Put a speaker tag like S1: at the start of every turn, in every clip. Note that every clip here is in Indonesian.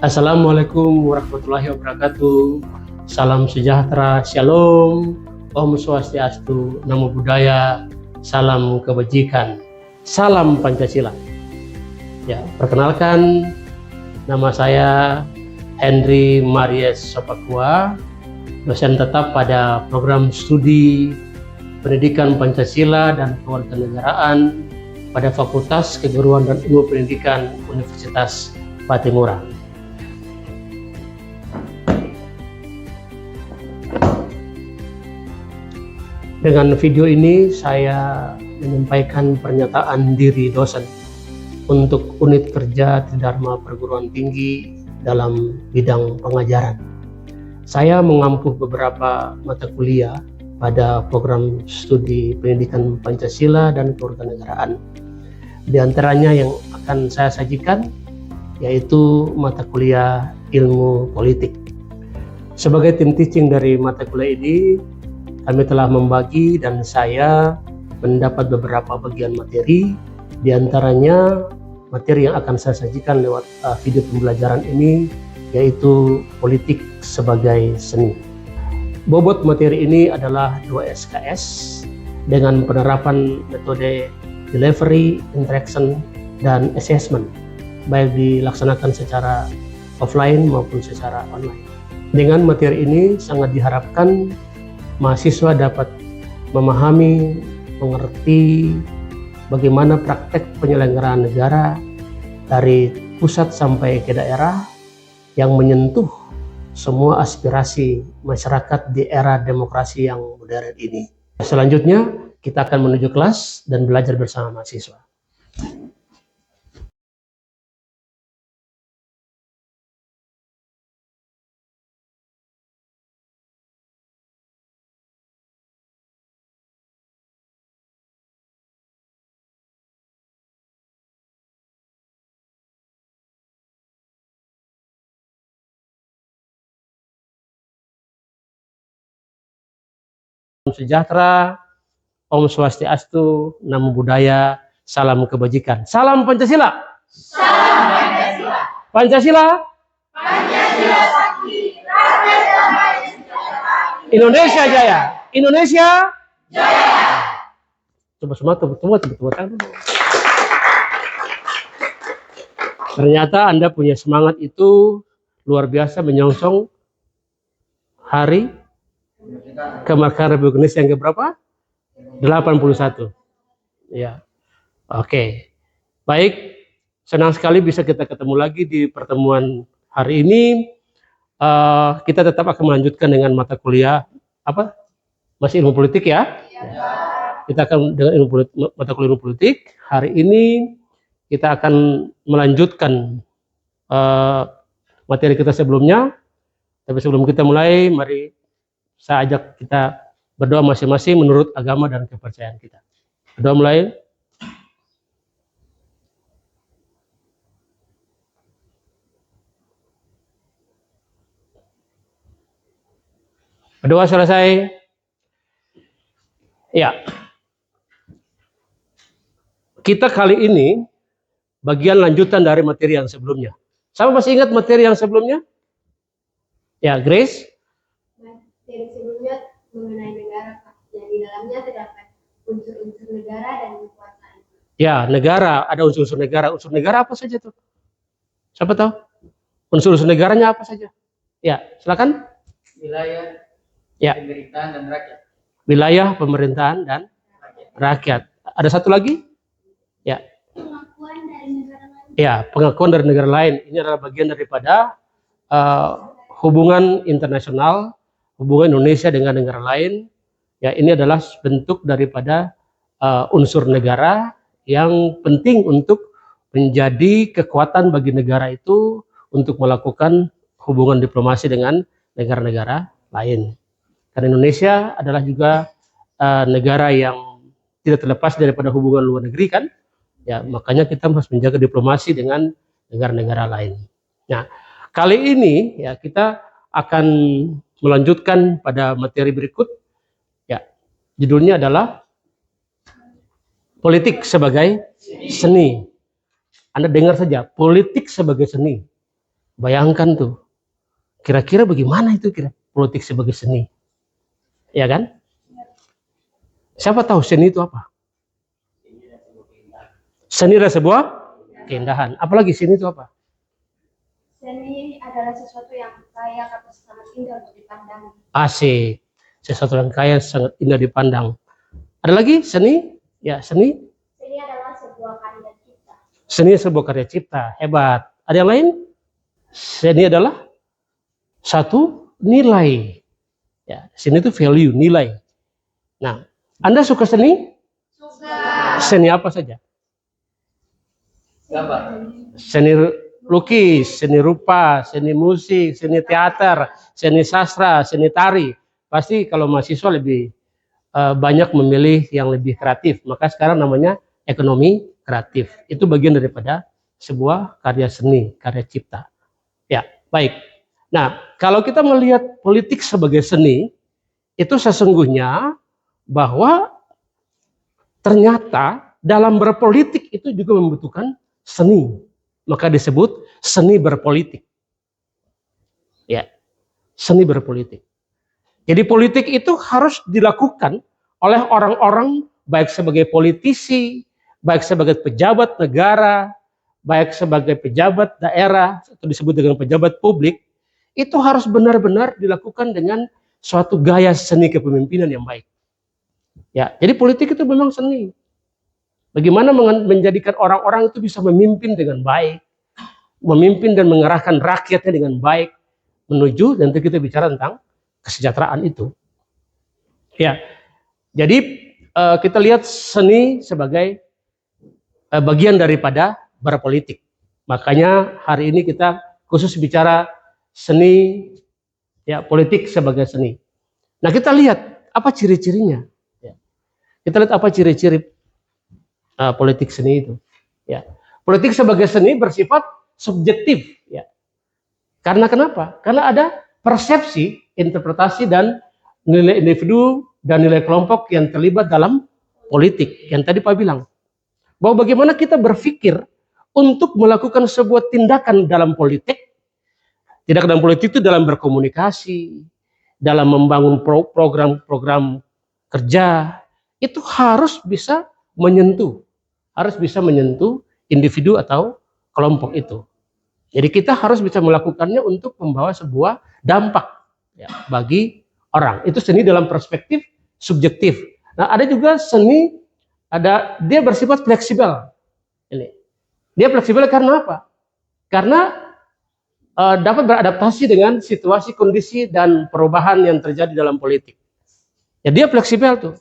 S1: Assalamualaikum warahmatullahi wabarakatuh. Salam sejahtera, shalom, Om Swastiastu, Namo Buddhaya, salam kebajikan, salam Pancasila. Ya, perkenalkan, nama saya Henry Maries Sopakua, dosen tetap pada program studi Pendidikan Pancasila dan Kewarganegaraan pada Fakultas Keguruan dan Ilmu Pendidikan Universitas Patimura. Dengan video ini saya menyampaikan pernyataan diri dosen untuk unit kerja Tridharma Perguruan Tinggi dalam bidang pengajaran. Saya mengampu beberapa mata kuliah pada program studi Pendidikan Pancasila dan Kewarganegaraan. Di antaranya yang akan saya sajikan yaitu mata kuliah Ilmu Politik. Sebagai tim teaching dari mata kuliah ini, kami telah membagi dan saya mendapat beberapa bagian materi, di antaranya materi yang akan saya sajikan lewat video pembelajaran ini yaitu politik sebagai seni. Bobot materi ini adalah 2 SKS dengan penerapan metode delivery, interaction, dan assessment, baik dilaksanakan secara offline maupun secara online. Dengan materi ini sangat diharapkan mahasiswa dapat memahami, mengerti bagaimana praktek penyelenggaraan negara dari pusat sampai ke daerah yang menyentuh semua aspirasi masyarakat di era demokrasi yang modern ini. Selanjutnya, kita akan menuju kelas dan belajar bersama mahasiswa. Sejahtera, Om Swastiastu, Namo Buddhaya, salam kebajikan, salam Pancasila.
S2: Salam Pancasila.
S1: Pancasila.
S2: Pancasila sakti, rakyat damai sejahtera.
S1: Indonesia jaya. Indonesia
S2: jaya.
S1: Coba semua tepuk tangan. Ternyata Anda punya semangat itu luar biasa menyongsong hari kemerdekaan Republik Indonesia yang keberapa? 81. Ya. Oke. Baik, senang sekali bisa kita ketemu lagi di pertemuan hari ini. Kita tetap akan melanjutkan dengan mata kuliah apa? Masih ilmu politik ya? Ya. Kita akan dengan mata kuliah ilmu politik. Hari ini kita akan melanjutkan materi kita sebelumnya. Tapi sebelum kita mulai, mari saya ajak kita berdoa masing-masing menurut agama dan kepercayaan kita. Berdoa mulai. Berdoa selesai. Ya. Kita kali ini bagian lanjutan dari materi yang sebelumnya. Sama masih ingat materi yang sebelumnya? Ya, Grace.
S3: Materi sebelumnya mengenai negara, Pak. Yang di dalamnya terdapat unsur-unsur negara dan kekuasaan.
S1: Ya, negara, ada unsur-unsur negara. Unsur negara apa saja tuh? Siapa tahu? Unsur-unsur negaranya apa saja? Ya, silakan.
S4: Wilayah,
S1: ya.
S4: Pemerintahan dan rakyat.
S1: Wilayah, pemerintahan dan rakyat. Ada satu lagi? Ya.
S3: Pengakuan dari negara lain.
S1: Ya, pengakuan dari negara lain. Ini adalah bagian daripada hubungan internasional, hubungan Indonesia dengan negara lain. Ya, ini adalah bentuk daripada unsur negara yang penting untuk menjadi kekuatan bagi negara itu untuk melakukan hubungan diplomasi dengan negara-negara lain. Karena Indonesia adalah juga negara yang tidak terlepas daripada hubungan luar negeri kan, ya makanya kita harus menjaga diplomasi dengan negara-negara lain. Nah, kali ini ya kita akan melanjutkan pada materi berikut. Ya, judulnya adalah politik sebagai seni. Anda dengar saja, politik sebagai seni. Bayangkan tuh, kira-kira bagaimana itu kira politik sebagai seni, ya kan? Siapa tahu seni itu apa? Seni adalah sebuah keindahan. Apalagi seni itu apa?
S3: Seni adalah sesuatu yang layak atau sangat indah untuk dipandang.
S1: Asik. Sesuatu yang kaya sangat indah dipandang. Ada lagi seni? Ya, seni.
S3: Seni adalah sebuah karya cipta.
S1: Seni sebuah karya cipta. Hebat. Ada yang lain? Seni adalah satu nilai. Ya, seni itu value, nilai. Nah, Anda suka seni?
S2: Suka.
S1: Seni apa saja?
S4: Gambar.
S1: Seni lukis, seni rupa, seni musik, seni teater, seni sastra, seni tari. Pasti kalau mahasiswa lebih banyak memilih yang lebih kreatif. Maka sekarang namanya ekonomi kreatif. Itu bagian daripada sebuah karya seni, karya cipta. Ya, baik. Nah, kalau kita melihat politik sebagai seni, itu sesungguhnya bahwa ternyata dalam berpolitik itu juga membutuhkan seni. Maka disebut seni berpolitik. Ya, seni berpolitik. Jadi politik itu harus dilakukan oleh orang-orang baik sebagai politisi, baik sebagai pejabat negara, baik sebagai pejabat daerah atau disebut dengan pejabat publik, itu harus benar-benar dilakukan dengan suatu gaya seni kepemimpinan yang baik. Ya, jadi politik itu memang seni. Bagaimana menjadikan orang-orang itu bisa memimpin dengan baik, memimpin dan mengarahkan rakyatnya dengan baik menuju, nanti kita bicara tentang kesejahteraan itu. Ya, jadi kita lihat seni sebagai bagian daripada berpolitik. Makanya hari ini kita khusus bicara seni, ya, politik sebagai seni. Nah, kita lihat apa ciri-cirinya. Ya. Kita lihat apa ciri-ciri politik seni itu. Ya, politik sebagai seni bersifat subjektif. Ya. Karena kenapa? Karena ada persepsi, interpretasi dan nilai individu dan nilai kelompok yang terlibat dalam politik. Yang tadi Pak bilang bahwa bagaimana kita berpikir untuk melakukan sebuah tindakan dalam politik. Tindakan dalam politik itu dalam berkomunikasi, dalam membangun program-program kerja, itu harus bisa menyentuh individu atau kelompok itu. Jadi kita harus bisa melakukannya untuk membawa sebuah dampak, ya, bagi orang. Itu seni dalam perspektif subjektif. Nah, ada juga seni, dia bersifat fleksibel. Ini, dia fleksibel karena apa? Karena dapat beradaptasi dengan situasi, kondisi dan perubahan yang terjadi dalam politik. Ya, dia fleksibel tuh.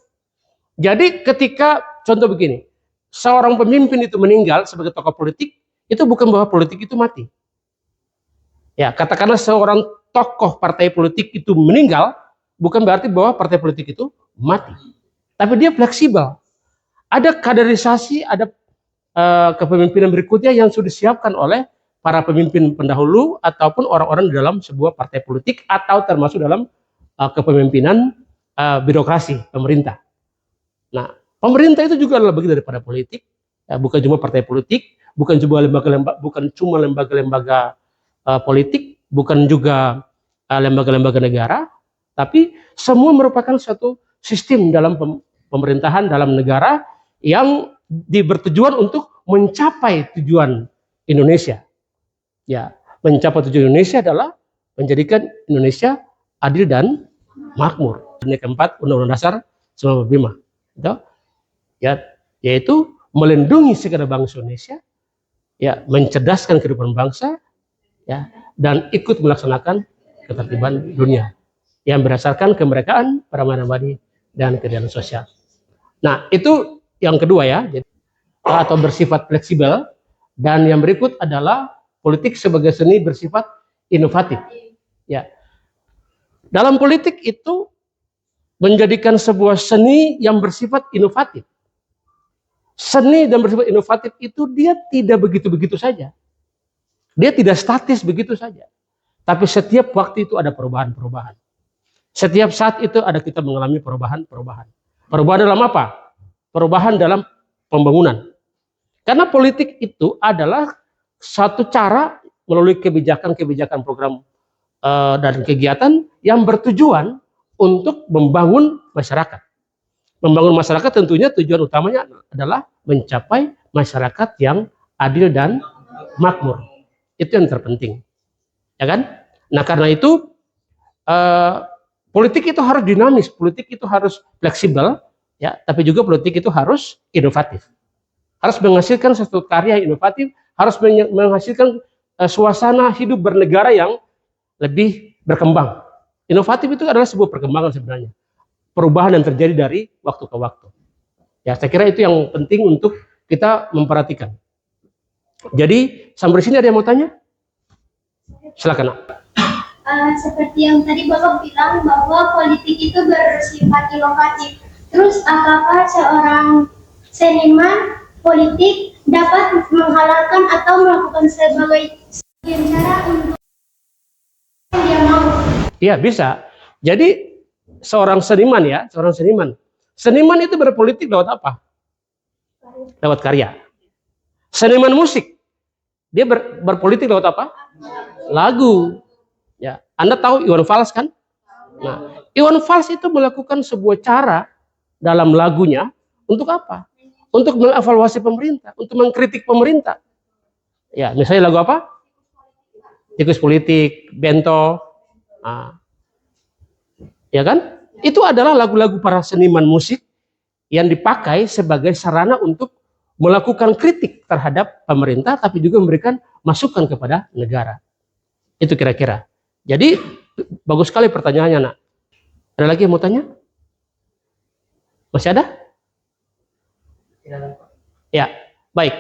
S1: Jadi ketika contoh begini, seorang pemimpin itu meninggal sebagai tokoh politik, itu bukan bahwa politik itu mati. Ya, katakanlah seorang tokoh partai politik itu meninggal, bukan berarti bahwa partai politik itu mati. Tapi dia fleksibel. Ada kaderisasi, ada kepemimpinan berikutnya yang sudah disiapkan oleh para pemimpin pendahulu ataupun orang-orang di dalam sebuah partai politik atau termasuk dalam kepemimpinan birokrasi pemerintah. Nah, pemerintah itu juga adalah bagian daripada politik, ya, bukan cuma partai politik, bukan cuma lembaga-lembaga politik, bukan juga lembaga-lembaga negara, tapi semua merupakan suatu sistem dalam pemerintahan dalam negara yang bertujuan untuk mencapai tujuan Indonesia. Ya, mencapai tujuan Indonesia adalah menjadikan Indonesia adil dan makmur. Yang keempat, Undang-Undang Dasar 1945. Itu, ya, yaitu melindungi segenap bangsa Indonesia, ya, mencerdaskan kehidupan bangsa, ya, dan ikut melaksanakan ketertiban dunia yang berdasarkan kemerdekaan, peradaban abadi, dan keadilan sosial. Nah, itu yang kedua, ya, atau bersifat fleksibel. Dan yang berikut adalah politik sebagai seni bersifat inovatif. Ya, dalam politik itu menjadikan sebuah seni yang bersifat inovatif. Seni dan bersifat inovatif itu dia tidak begitu-begitu saja. Dia tidak statis begitu saja. Tapi setiap waktu itu ada perubahan-perubahan. Setiap saat itu ada kita mengalami perubahan-perubahan. Perubahan dalam apa? Perubahan dalam pembangunan. Karena politik itu adalah satu cara melalui kebijakan-kebijakan program dan kegiatan yang bertujuan untuk membangun masyarakat. Membangun masyarakat tentunya tujuan utamanya adalah mencapai masyarakat yang adil dan makmur. Itu yang terpenting, ya kan? Nah, karena itu politik itu harus dinamis, politik itu harus fleksibel, ya. Tapi juga politik itu harus inovatif, harus menghasilkan satu karya inovatif, harus menghasilkan suasana hidup bernegara yang lebih berkembang. Inovatif itu adalah sebuah perkembangan sebenarnya, perubahan yang terjadi dari waktu ke waktu. Ya, saya kira itu yang penting untuk kita memperhatikan. Jadi sampai sini ada yang mau tanya? Silakan.
S3: Seperti yang tadi Bapak bilang bahwa politik itu bersifat inovatif. Terus apakah seorang seniman politik dapat menghalalkan atau melakukan sebagai cara untuk yang dia mau?
S1: Iya, bisa. Jadi seorang seniman ya, seorang seniman. Seniman itu berpolitik lewat apa? Lewat karya. Seniman musik, dia berpolitik lewat apa? Lagu. Ya, Anda tahu Iwan Fals kan? Nah, Iwan Fals itu melakukan sebuah cara dalam lagunya untuk apa? Untuk mengevaluasi pemerintah, untuk mengkritik pemerintah. Ya, misalnya lagu apa? Tikus politik, Bento. Nah, ya kan? Itu adalah lagu-lagu para seniman musik yang dipakai sebagai sarana untuk melakukan kritik terhadap pemerintah, tapi juga memberikan masukan kepada negara. Itu kira-kira. Jadi bagus sekali pertanyaannya, Nak. Ada lagi yang mau tanya? Masih ada? Ya, baik.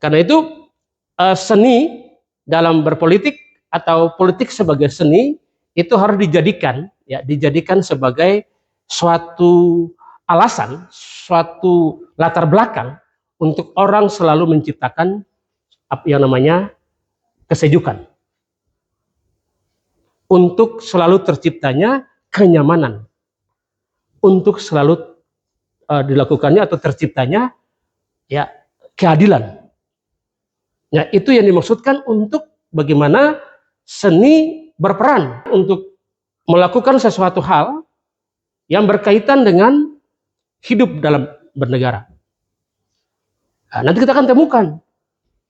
S1: Karena itu seni dalam berpolitik atau politik sebagai seni itu harus dijadikan sebagai suatu alasan, suatu latar belakang untuk orang selalu menciptakan apa yang namanya kesejukan. Untuk selalu terciptanya kenyamanan. Untuk selalu dilakukannya atau terciptanya ya keadilan. Ya, itu yang dimaksudkan untuk bagaimana seni berperan untuk melakukan sesuatu hal yang berkaitan dengan hidup dalam bernegara. Nah, nanti kita akan temukan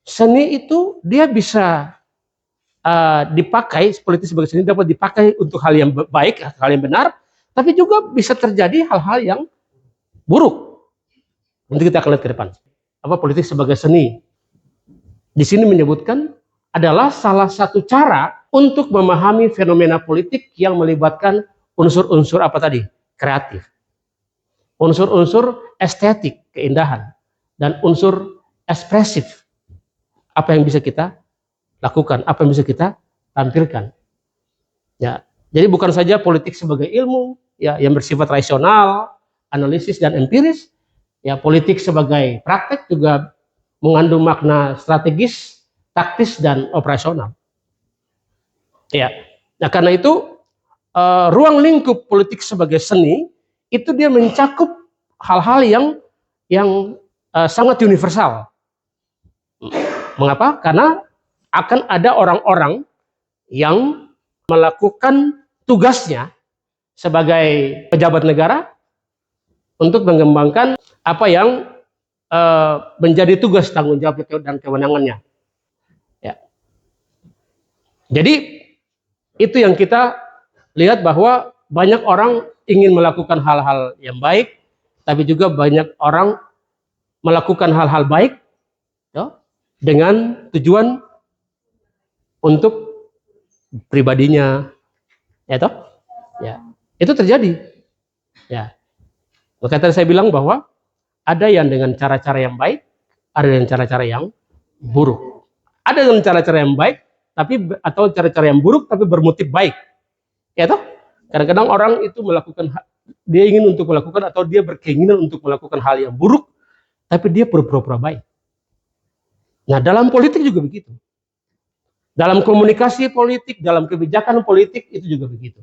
S1: seni itu dia bisa dipakai, politik sebagai seni dapat dipakai untuk hal yang baik, hal yang benar, tapi juga bisa terjadi hal-hal yang buruk. Nanti kita akan lihat ke depan. Apa politik sebagai seni? Di sini menyebutkan adalah salah satu cara untuk memahami fenomena politik yang melibatkan unsur-unsur apa tadi? Kreatif. Unsur-unsur estetik, keindahan, dan unsur ekspresif. Apa yang bisa kita lakukan, apa yang bisa kita tampilkan. Ya, jadi bukan saja politik sebagai ilmu ya yang bersifat rasional, analisis dan empiris, ya politik sebagai praktek juga mengandung makna strategis, taktis dan operasional. Ya. Nah, karena itu ruang lingkup politik sebagai seni itu dia mencakup hal-hal yang sangat universal. Mengapa? Karena akan ada orang-orang yang melakukan tugasnya sebagai pejabat negara untuk mengembangkan apa yang menjadi tugas tanggung jawab dan kewenangannya. Ya. Jadi itu yang kita lihat bahwa banyak orang ingin melakukan hal-hal yang baik, tapi juga banyak orang melakukan hal-hal baik ya, dengan tujuan untuk pribadinya, ya toh? Ya, itu terjadi. Ya, makanya tadi saya bilang bahwa ada yang dengan cara-cara yang baik, ada dengan cara-cara yang buruk. Ada dengan cara-cara yang baik, tapi atau cara-cara yang buruk tapi bermotif baik, ya toh? Kadang-kadang orang itu melakukan, dia ingin untuk melakukan atau dia berkeinginan untuk melakukan hal yang buruk, tapi dia pura-pura baik. Nah, dalam politik juga begitu. Dalam komunikasi politik, dalam kebijakan politik itu juga begitu.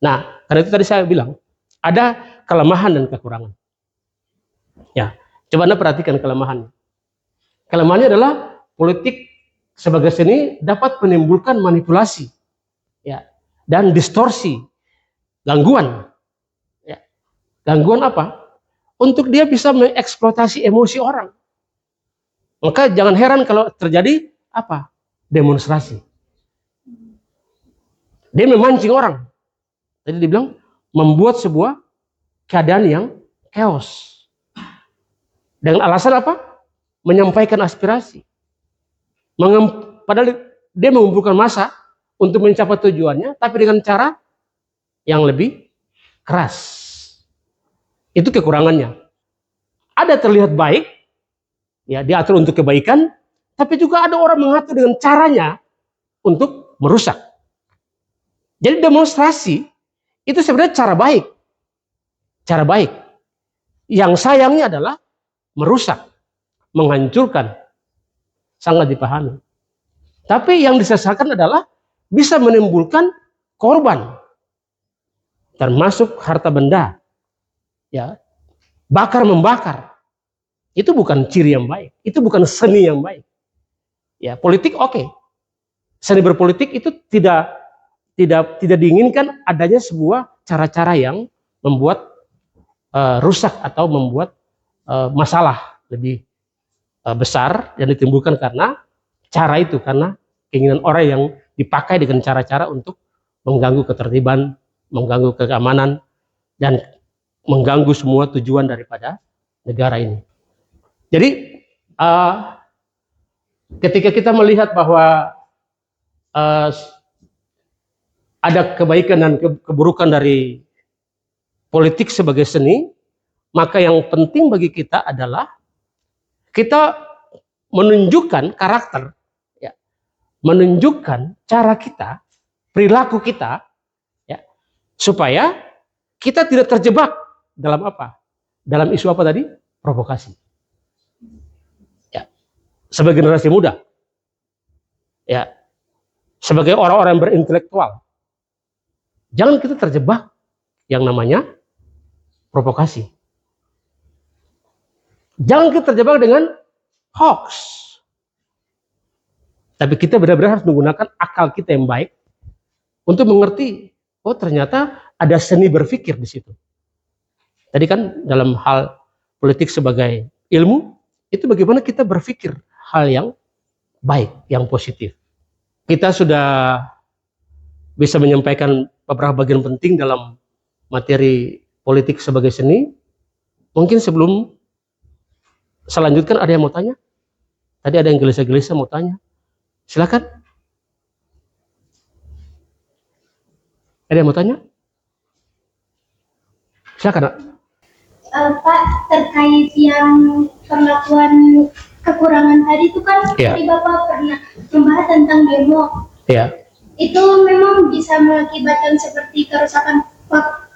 S1: Nah, karena itu tadi saya bilang ada kelemahan dan kekurangan. Ya, coba Anda perhatikan kelemahannya. Kelemahannya adalah politik sebagai seni dapat menimbulkan manipulasi, ya, dan distorsi, gangguan. Ya. Gangguan apa? Untuk dia bisa mengeksploitasi emosi orang. Maka jangan heran kalau terjadi apa? Demonstrasi. Dia memancing orang. Tadi dibilang membuat sebuah keadaan yang chaos. Dengan alasan apa? Menyampaikan aspirasi. Padahal dia mengumpulkan massa untuk mencapai tujuannya, tapi dengan cara yang lebih keras. Itu kekurangannya. Ada terlihat baik, ya diatur untuk kebaikan, tapi juga ada orang mengatur dengan caranya untuk merusak. Jadi demonstrasi itu sebenarnya cara baik. Cara baik. Yang sayangnya adalah merusak, menghancurkan. Sangat dipahami. Tapi yang disesalkan adalah bisa menimbulkan korban. Termasuk harta benda. Ya, bakar membakar. Itu bukan ciri yang baik. Itu bukan seni yang baik. Ya, politik oke. Seni berpolitik itu tidak diinginkan adanya sebuah cara-cara yang membuat rusak atau membuat masalah lebih besar yang ditimbulkan karena cara itu, karena keinginan orang yang dipakai dengan cara-cara untuk mengganggu ketertiban, mengganggu keamanan, dan mengganggu semua tujuan daripada negara ini. Jadi ketika kita melihat bahwa ada kebaikan dan keburukan dari politik sebagai seni, maka yang penting bagi kita adalah kita menunjukkan karakter, ya, menunjukkan cara kita, perilaku kita, ya, supaya kita tidak terjebak dalam apa? Dalam isu apa tadi? Provokasi. Ya, sebagai generasi muda, ya, sebagai orang-orang berintelektual, jangan kita terjebak yang namanya provokasi. Jangan kita terjebak dengan hoax. Tapi kita benar-benar harus menggunakan akal kita yang baik untuk mengerti, oh ternyata ada seni berpikir di situ. Tadi kan dalam hal politik sebagai ilmu, itu bagaimana kita berpikir hal yang baik, yang positif. Kita sudah bisa menyampaikan beberapa bagian penting dalam materi politik sebagai seni. Mungkin sebelum saya lanjutkan, ada yang mau tanya? Tadi ada yang gelisah-gelisah mau tanya. Silakan. Ada yang mau tanya? Silakan, Nak.
S3: Pak, terkait yang perlakuan kekurangan tadi itu kan tadi Bapak pernah membahas tentang demo.
S1: Iya.
S3: Itu memang bisa mengakibatkan seperti kerusakan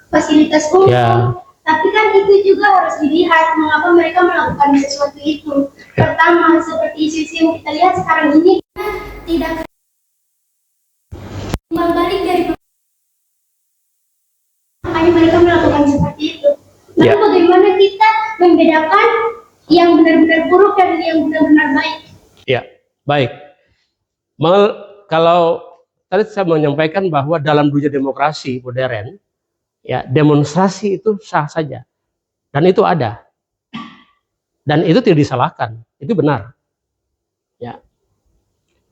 S3: fasilitas umum.
S1: Ya.
S3: Tapi kan itu juga harus dilihat mengapa mereka melakukan sesuatu itu. Pertama, seperti isu-isu yang kita lihat sekarang ini tidak balik dari makanya mereka melakukan seperti itu. Lalu bagaimana kita membedakan yang benar-benar buruk dan yang benar-benar baik?
S1: Ya, baik. Kalau tadi saya menyampaikan bahwa dalam dunia demokrasi modern, ya demonstrasi itu sah saja, dan itu ada, dan itu tidak disalahkan, itu benar. Ya,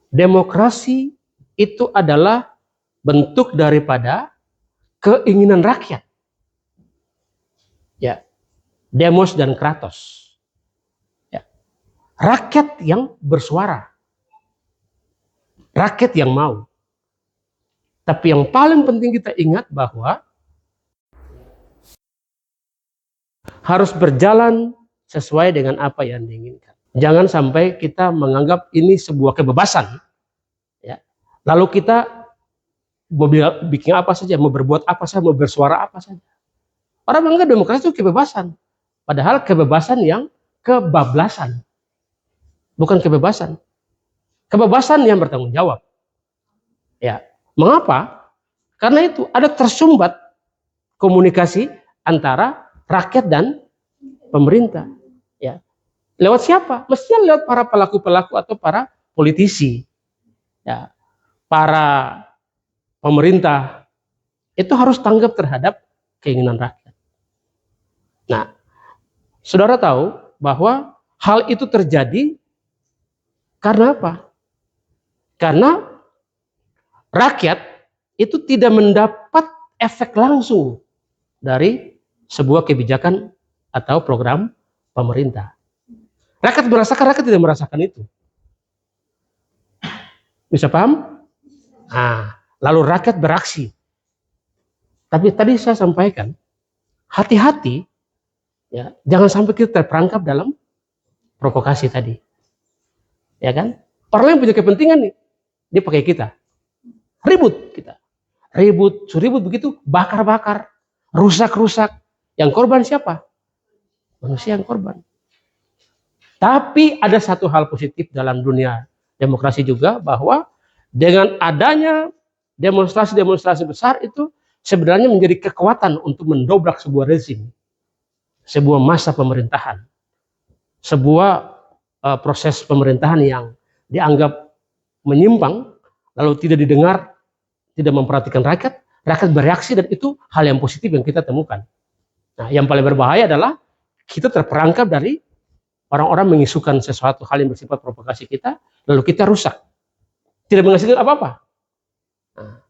S1: demokrasi itu adalah bentuk daripada keinginan rakyat. Ya, demos dan kratos. Ya, rakyat yang bersuara, rakyat yang mau. Tapi yang paling penting kita ingat bahwa harus berjalan sesuai dengan apa yang diinginkan. Jangan sampai kita menganggap ini sebuah kebebasan. Ya. Lalu kita mau bikin apa saja, mau berbuat apa saja, mau bersuara apa saja. Orang menganggap demokrasi itu kebebasan. Padahal kebebasan yang kebablasan. Bukan kebebasan. Kebebasan yang bertanggung jawab. Ya. Mengapa? Karena itu ada tersumbat komunikasi antara rakyat dan pemerintah. Ya. Lewat siapa? Mestinya lewat para pelaku-pelaku atau para politisi. ya, para pemerintah itu harus tanggap terhadap keinginan rakyat. Nah, saudara tahu bahwa hal itu terjadi karena apa? Karena rakyat itu tidak mendapat efek langsung dari sebuah kebijakan atau program pemerintah. Rakyat merasakan, rakyat tidak merasakan itu. Bisa paham? Nah, lalu rakyat beraksi. Tapi tadi saya sampaikan, hati-hati, ya, jangan sampai kita terperangkap dalam provokasi tadi. Ya kan? Orang yang punya kepentingan nih, dia pakai kita. Ribut kita. Ribut begitu, bakar-bakar, rusak-rusak. Yang korban siapa? Manusia yang korban. Tapi ada satu hal positif dalam dunia demokrasi juga, bahwa dengan adanya demonstrasi-demonstrasi besar itu sebenarnya menjadi kekuatan untuk mendobrak sebuah rezim, sebuah masa pemerintahan, sebuah proses pemerintahan yang dianggap menyimpang, lalu tidak didengar, tidak memperhatikan rakyat, rakyat bereaksi, dan itu hal yang positif yang kita temukan. Nah, yang paling berbahaya adalah kita terperangkap dari orang-orang mengisukan sesuatu hal yang bersifat provokasi kita, lalu kita rusak. Tidak menghasilkan apa-apa. Nah,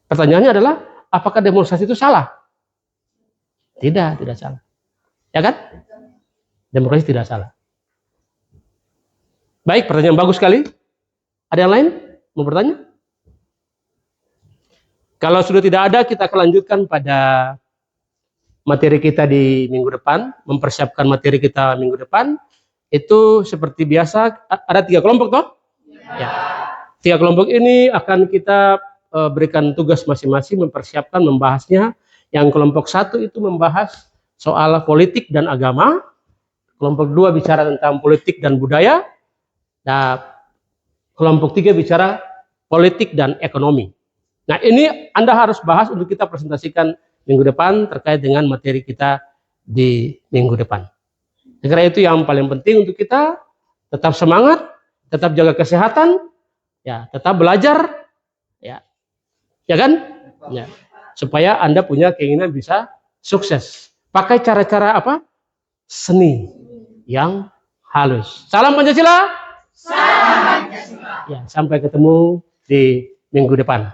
S1: pertanyaannya adalah, apakah demonstrasi itu salah? Tidak salah. Ya kan? Demokrasi tidak salah. Baik, pertanyaan bagus sekali. Ada yang lain mau bertanya? Kalau sudah tidak ada, kita akan lanjutkan pada materi kita di minggu depan, mempersiapkan materi kita minggu depan. Itu seperti biasa, ada 3 kelompok toh? Ya. 3 kelompok ini akan kita berikan tugas masing-masing mempersiapkan membahasnya. Yang kelompok 1 itu membahas soal politik dan agama. Kelompok 2 bicara tentang politik dan budaya. Nah, kelompok 3 bicara politik dan ekonomi. Nah, ini Anda harus bahas untuk kita presentasikan minggu depan terkait dengan materi kita di minggu depan. Karena itu yang paling penting untuk kita, tetap semangat, tetap jaga kesehatan, ya, tetap belajar, ya kan? Ya, supaya Anda punya keinginan bisa sukses. Pakai cara-cara apa? Seni yang halus. Salam Pancasila.
S2: Salam Pancasila.
S1: Ya, sampai ketemu di minggu depan.